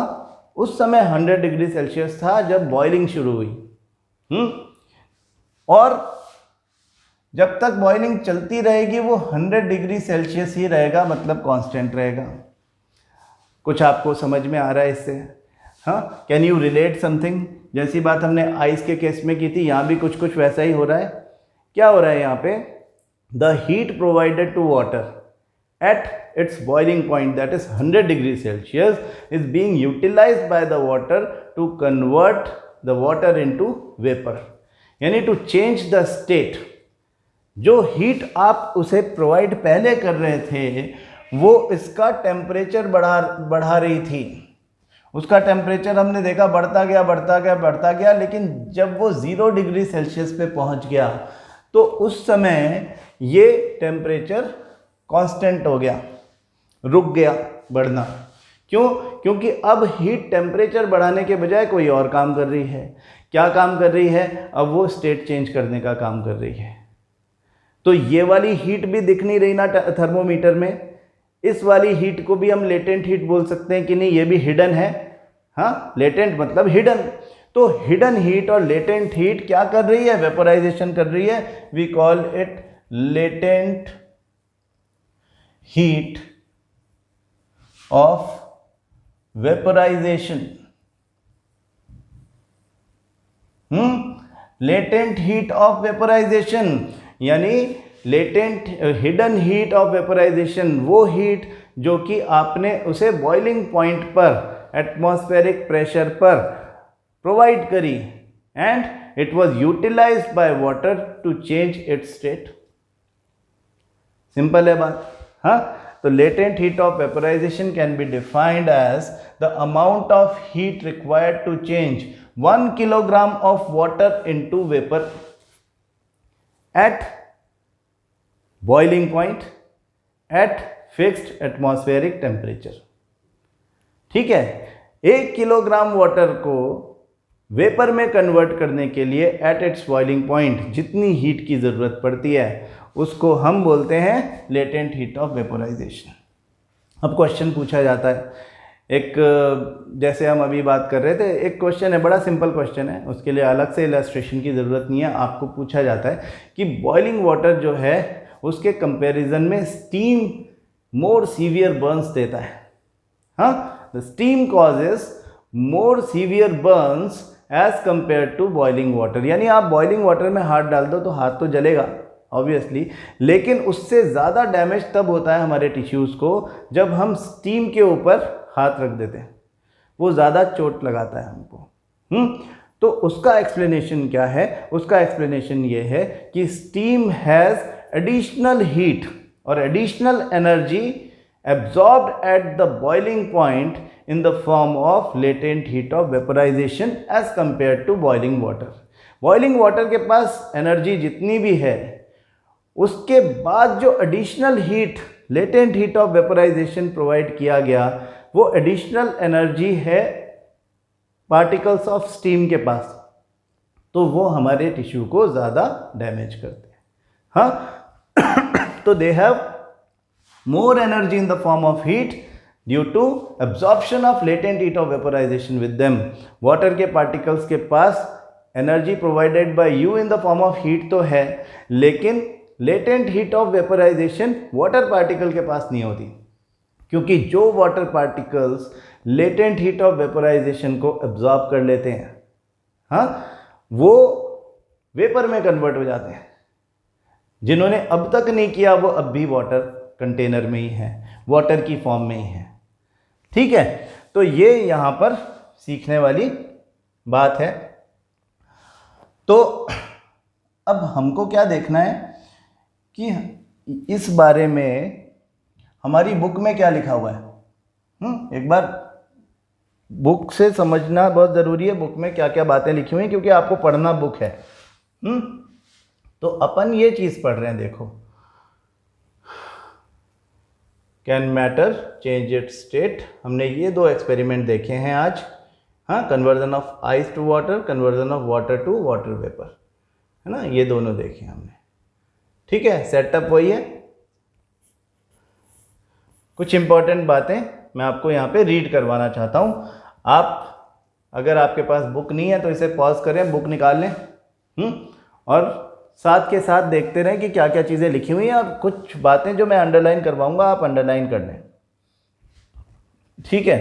Speaker 1: उस समय 100 डिग्री सेल्सियस था जब बॉइलिंग शुरू हुई। और जब तक बॉइलिंग चलती रहेगी वो 100 डिग्री सेल्सियस ही रहेगा, मतलब कांस्टेंट रहेगा। कुछ आपको समझ में आ रहा है इससे? हाँ, कैन यू रिलेट समथिंग? जैसी बात हमने आइस के केस में की थी, यहाँ भी कुछ कुछ वैसा ही हो रहा है। क्या हो रहा है यहाँ पे? The heat provided to water at its boiling point, that is 100 degree Celsius, is being utilized by the water to convert the water into vapour, यानी टू चेंज द स्टेट। जो हीट आप उसे प्रोवाइड पहले कर रहे थे वो इसका टेम्परेचर बढ़ा रही थी। उसका टेम्परेचर हमने देखा बढ़ता गया बढ़ता गया बढ़ता गया, लेकिन जब वो 0 डिग्री सेल्सियस पे पहुंच गया तो उस समय ये टेम्परेचर कांस्टेंट हो गया, रुक गया बढ़ना। क्यों? क्योंकि अब हीट टेम्परेचर बढ़ाने के बजाय कोई और काम कर रही है। क्या काम कर रही है? अब वो स्टेट चेंज करने का काम कर रही है। तो ये वाली हीट भी दिख नहीं रही ना थर्मोमीटर में। इस वाली हीट को भी हम लेटेंट हीट बोल सकते हैं कि नहीं, ये भी हिडन है। हाँ, लेटेंट मतलब हिडन। तो हिडन हीट और लेटेंट हीट क्या कर रही है? वेपोराइजेशन कर रही है। We call it latent heat of vaporisation. Latent heat of vaporisation, यानी latent hidden heat of vaporisation, वो हीट जो कि आपने उसे बॉइलिंग पॉइंट पर एटमॉस्फेरिक प्रेशर पर प्रोवाइड करी and it was utilised by water to change its state. Simple है बात। हाँ, तो latent heat of vaporisation can be defined as the amount of heat required to change 1 kilogram of water into vapor at boiling point at fixed atmospheric temperature। ठीक है, 1 kilogram water को vapour में convert करने के लिए eight its boiling point जितनी heat की ज़रूरत पड़ती है उसको हम बोलते हैं लेटेंट हीट ऑफ वेपोराइजेशन। अब क्वेश्चन पूछा जाता है, एक जैसे हम अभी बात कर रहे थे, एक क्वेश्चन है, बड़ा सिंपल क्वेश्चन है, उसके लिए अलग से इलस्ट्रेशन की ज़रूरत नहीं है। आपको पूछा जाता है कि बॉइलिंग वाटर जो है उसके कंपैरिजन में स्टीम मोर सीवियर बर्न्स देता है। हाँ, the steam causes more severe burns as compare to boiling water. यानी आप बॉइलिंग वाटर में हाथ डाल दो तो हाथ तो जलेगा ऑब्वियसली, लेकिन उससे ज़्यादा डैमेज तब होता है हमारे टिश्यूज़ को जब हम स्टीम के ऊपर हाथ रख देते हैं, वो ज़्यादा चोट लगाता है हमको। तो उसका एक्सप्लेनेशन क्या है? उसका एक्सप्लेनेशन ये है कि स्टीम हैज़ एडिशनल हीट और additional energy absorbed at the boiling point in the form of latent heat of vaporization as compared to boiling water। boiling water के पास एनर्जी जितनी भी है उसके बाद जो additional heat latent heat of vaporisation provide किया गया वो एडिशनल एनर्जी है पार्टिकल्स ऑफ स्टीम के पास, तो वो हमारे टिश्यू को ज़्यादा डैमेज करते हैं। हाँ तो they have more energy in the form of heat due to absorption of latent heat of vaporization with them। water के particles के पास energy provided by you in the form of heat तो है, लेकिन latent heat of vaporization water particle के पास नहीं होती, क्योंकि जो water particles latent heat of vaporization को absorb कर लेते हैं, हाँ, वो वेपर में कन्वर्ट हो जाते हैं। जिन्होंने अब तक नहीं किया वो अब भी वाटर कंटेनर में ही है, वाटर की फॉर्म में ही है। ठीक है, तो ये यहाँ पर सीखने वाली बात है। तो अब हमको क्या देखना है कि इस बारे में हमारी बुक में क्या लिखा हुआ है। एक बार बुक से समझना बहुत ज़रूरी है, बुक में क्या क्या बातें लिखी हुई हैं, क्योंकि आपको पढ़ना बुक है। तो अपन ये चीज़ पढ़ रहे हैं, देखो, can matter change its state. हमने ये दो एक्सपेरिमेंट देखे हैं आज। हाँ, conversion of ice to water, conversion of water to water vapour, है ना, ये दोनों देखे हमने। ठीक है, सेटअप वही है। कुछ इंपॉर्टेंट बातें मैं आपको यहाँ पे रीड करवाना चाहता हूँ। आप अगर आपके पास बुक नहीं है तो इसे पॉज करें, बुक निकाल लें और साथ के साथ देखते रहें कि क्या क्या चीज़ें लिखी हुई हैं, और कुछ बातें जो मैं अंडरलाइन करवाऊंगा आप अंडरलाइन कर लें। ठीक है,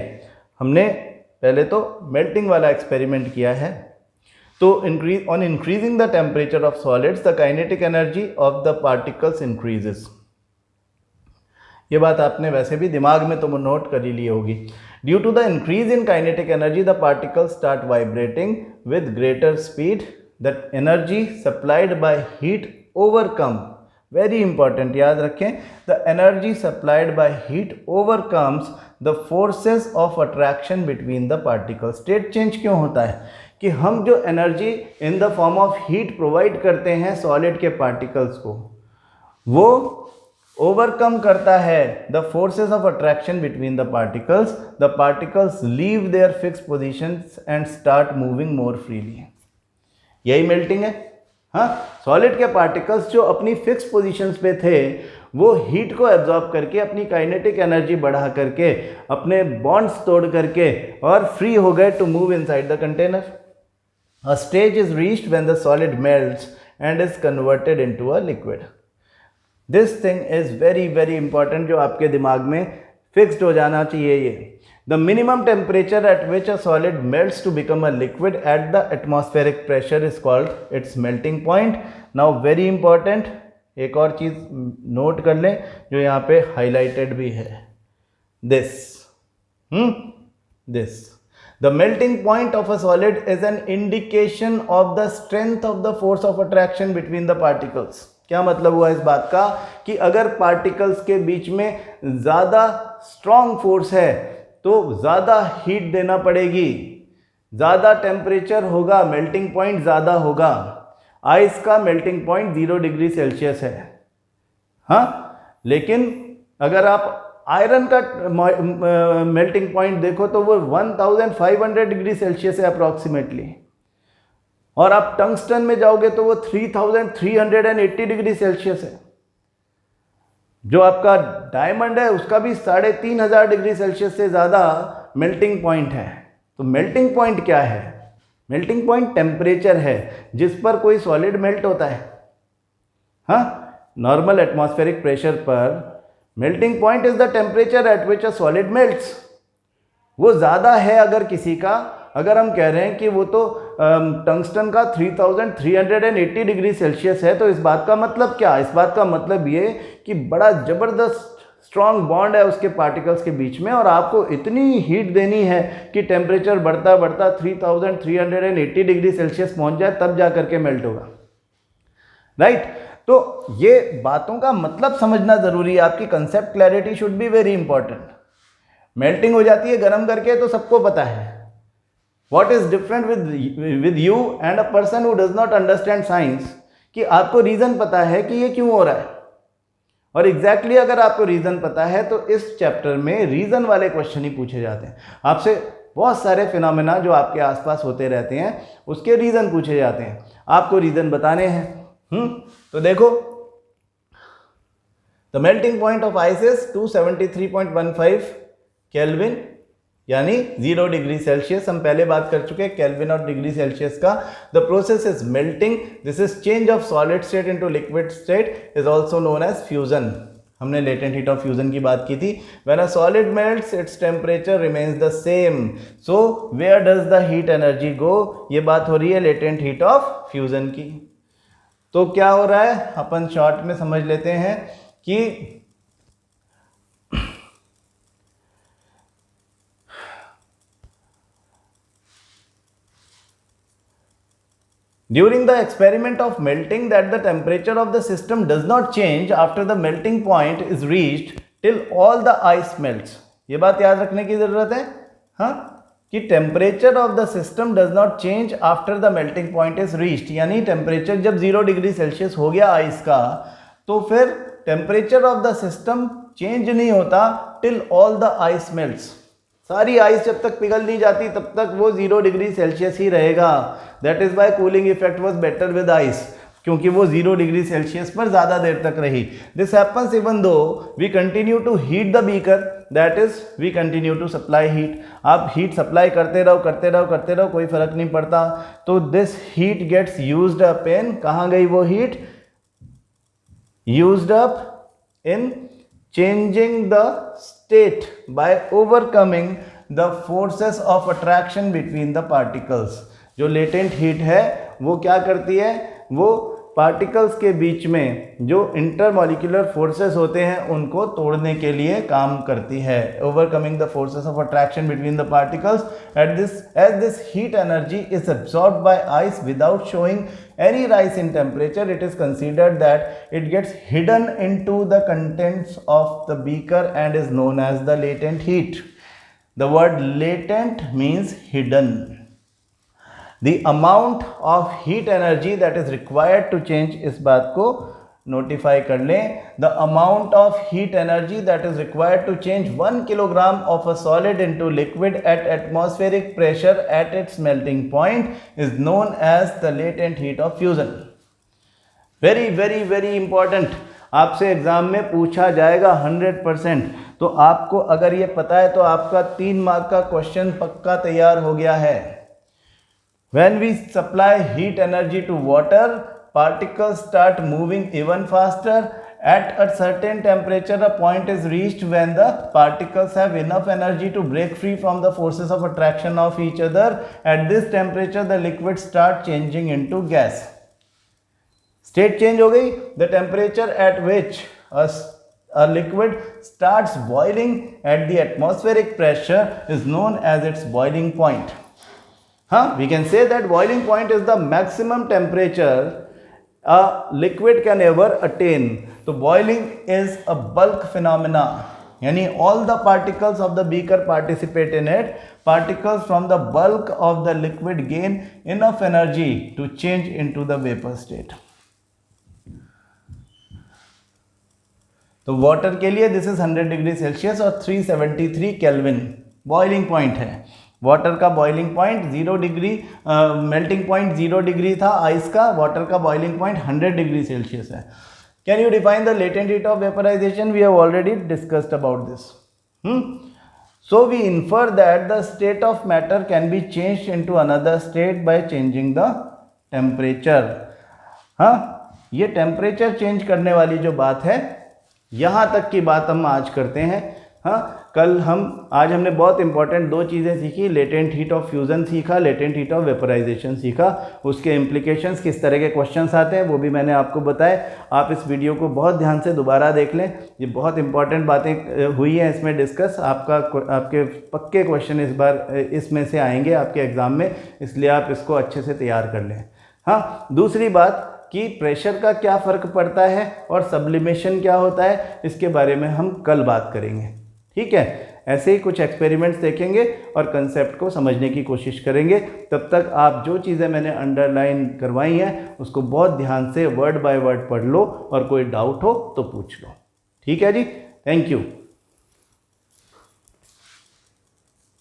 Speaker 1: हमने पहले तो मेल्टिंग वाला एक्सपेरिमेंट किया है। तो increasing the temperature of solids the kinetic energy of the particles increases. ये बात आपने वैसे भी दिमाग में तो नोट कर ही ली होगी। Due to the increase in kinetic energy the particles start vibrating with greater speed. The energy supplied by heat overcome, very important, याद रखें, the energy supplied by heat overcomes the forces of attraction between the particles। State change क्यों होता है कि हम जो energy in the form of heat provide करते हैं सॉलिड के पार्टिकल्स को, वो ओवरकम करता है the forces of attraction between the particles leave their fix positions and start moving more freely. यही मेल्टिंग है। हाँ, सॉलिड के पार्टिकल्स जो अपनी फिक्स पोजीशंस पे थे वो हीट को एब्जॉर्ब करके अपनी काइनेटिक एनर्जी बढ़ा करके अपने बॉन्ड्स तोड़ करके और फ्री हो गए to move inside the container. A stage is reached when the solid melts and is converted into a liquid. This thing is very very important, जो आपके दिमाग में फिक्स्ड हो जाना चाहिए। ये the minimum temperature at which a solid melts to become a liquid at the atmospheric pressure is called its melting point। now very important, एक और चीज़ नोट कर लें जो यहाँ पे हाईलाइटेड भी है, this the melting point of a solid is an indication of the strength of the force of attraction between the particles। क्या मतलब हुआ इस बात का कि अगर पार्टिकल्स के बीच में ज़्यादा स्ट्रॉन्ग फोर्स है तो ज़्यादा हीट देना पड़ेगी, ज़्यादा टेम्परेचर होगा, मेल्टिंग पॉइंट ज़्यादा होगा। आइस का मेल्टिंग पॉइंट 0 डिग्री सेल्सियस है। हाँ, लेकिन अगर आप आयरन का मेल्टिंग पॉइंट देखो तो वो 1500 डिग्री सेल्सियस है अप्रॉक्सीमेटली। और आप टंगस्टन में जाओगे तो वो 3380 डिग्री सेल्सियस है। जो आपका डायमंड है उसका भी 3500 डिग्री सेल्सियस से ज़्यादा मेल्टिंग पॉइंट है। तो मेल्टिंग पॉइंट क्या है? मेल्टिंग पॉइंट टेम्परेचर है जिस पर कोई सॉलिड मेल्ट होता है। हाँ, नॉर्मल एटमॉस्फेरिक प्रेशर पर melting point is the temperature at which a solid melts. वो ज़्यादा है अगर किसी का, अगर हम कह रहे हैं कि वो तो टंगस्टन का 3380 डिग्री सेल्सियस है, तो इस बात का मतलब क्या? इस बात का मतलब ये कि बड़ा ज़बरदस्त स्ट्रॉन्ग बॉन्ड है उसके पार्टिकल्स के बीच में, और आपको इतनी हीट देनी है कि टेम्परेचर बढ़ता बढ़ता 3380 डिग्री सेल्सियस पहुंच जाए, तब जा करके मेल्ट होगा। राइट? तो ये बातों का मतलब समझना ज़रूरी है। आपकी concept clarity should be very important. Melting हो जाती है गर्म करके, तो सबको पता है। What is different with you and a person who does not understand science, कि आपको रीज़न पता है कि ये क्यों हो रहा है, और एग्जैक्टली अगर आपको रीज़न पता है तो इस चैप्टर में रीज़न वाले क्वेश्चन ही पूछे जाते हैं। आपसे बहुत सारे फिनोमेना जो आपके आसपास होते रहते हैं उसके रीज़न पूछे जाते हैं, आपको रीज़न बताने हैं। तो देखो, the melting point of ice is 273.15 kelvin, यानी 0 डिग्री सेल्सियस। हम पहले बात कर चुके हैं केल्विन और डिग्री सेल्सियस का। The process is melting, this is change of solid state into liquid state, is also known as fusion. हमने लेटेंट हीट ऑफ फ्यूजन की बात की थी। When a solid melts its temperature remains the same, so where does the heat energy go? ये बात हो रही है लेटेंट हीट ऑफ फ्यूजन की। तो क्या हो रहा है, अपन शॉर्ट में समझ लेते हैं कि during the experiment of melting, that the temperature of the system does not change after the melting point is reached till all the ice melts. ये बात याद रखने की जरूरत है, हाँ, कि temperature of the system does not change after the melting point is reached, यानी टेम्परेचर जब 0 डिग्री सेल्सियस हो गया आइस का, तो फिर temperature of the system change नहीं होता till all the ice melts. सारी आइस जब तक पिघल नहीं जाती तब तक वो 0 डिग्री सेल्सियस ही रहेगा। That is why cooling effect was better with ice, क्योंकि वो 0 डिग्री सेल्सियस पर ज़्यादा देर तक रही। This happens even though we continue to heat the beaker, that is we continue to supply heat. आप हीट सप्लाई करते रहो करते रहो करते रहो, कोई फर्क नहीं पड़ता। तो this heat gets used up in, कहाँ गई वो heat? Used up in changing the state by overcoming the forces of attraction between the particles। जो latent heat है वो क्या करती है? वो पार्टिकल्स के बीच में जो इंटरमॉलिक्यूलर फोर्सेस होते हैं उनको तोड़ने के लिए काम करती है। Overcoming the forces of attraction between the particles as this heat energy is absorbed by ice without showing any rise in temperature, it is considered that it gets hidden into the contents of the beaker and is known as the latent heat। The word latent means hidden। The amount of heat energy that is required to change, इस बात को notify कर लें। The amount of heat energy that is required to change 1 kilogram of a solid into liquid at atmospheric pressure at its melting point is known as the latent heat of fusion। Very very very important, आपसे exam में पूछा जाएगा 100%। तो आपको अगर ये पता है तो आपका 3 मार्क का क्वेश्चन पक्का तैयार हो गया है। When we supply heat energy to water, particles start moving even faster. At a certain temperature, a point is reached when the particles have enough energy to break free from the forces of attraction of each other. At this temperature, the liquids start changing into gas। State change हो गई। The temperature at which a liquid starts boiling at the atmospheric pressure is known as its boiling point। हाँ, we can say that boiling point is the maximum temperature a liquid can ever attain। तो boiling is a bulk phenomena, यानी all the particles of the beaker participate in it। Particles from the bulk of the liquid gain enough energy to change into the vapor state। तो water के लिए this is 100 degree Celsius और 373 Kelvin boiling point है। Water का boiling point 0 degree, melting point 0 degree था ice का, water का boiling point 100 degree Celsius है। Can you define the latent heat of vaporization? We have already discussed about this. So we infer that the state of matter can be changed into another state by changing the temperature। हाँ, ये temperature change करने वाली जो बात है, यहाँ तक की बात हम आज करते हैं। हाँ, आज हमने बहुत इंपॉर्टेंट 2 चीज़ें सीखी, लेटेंट हीट ऑफ फ्यूज़न सीखा, लेटेंट हीट ऑफ वेपराइजेशन सीखा, उसके इम्प्लीकेशंस, किस तरह के क्वेश्चंस आते हैं वो भी मैंने आपको बताए। आप इस वीडियो को बहुत ध्यान से दोबारा देख लें, ये बहुत इंपॉर्टेंट बातें हुई हैं इसमें डिस्कस। आपके पक्के क्वेश्चन इस बार इसमें से आएंगे आपके एग्ज़ाम में, इसलिए आप इसको अच्छे से तैयार कर लें। हाँ, दूसरी बात कि प्रेशर का क्या फ़र्क पड़ता है और सब्लिमेशन क्या होता है, इसके बारे में हम कल बात करेंगे। ठीक है, ऐसे ही कुछ एक्सपेरिमेंट्स देखेंगे और कंसेप्ट को समझने की कोशिश करेंगे। तब तक आप जो चीज़ें मैंने अंडरलाइन करवाई हैं उसको बहुत ध्यान से वर्ड बाय वर्ड पढ़ लो और कोई डाउट हो तो पूछ लो। ठीक है जी, थैंक यू।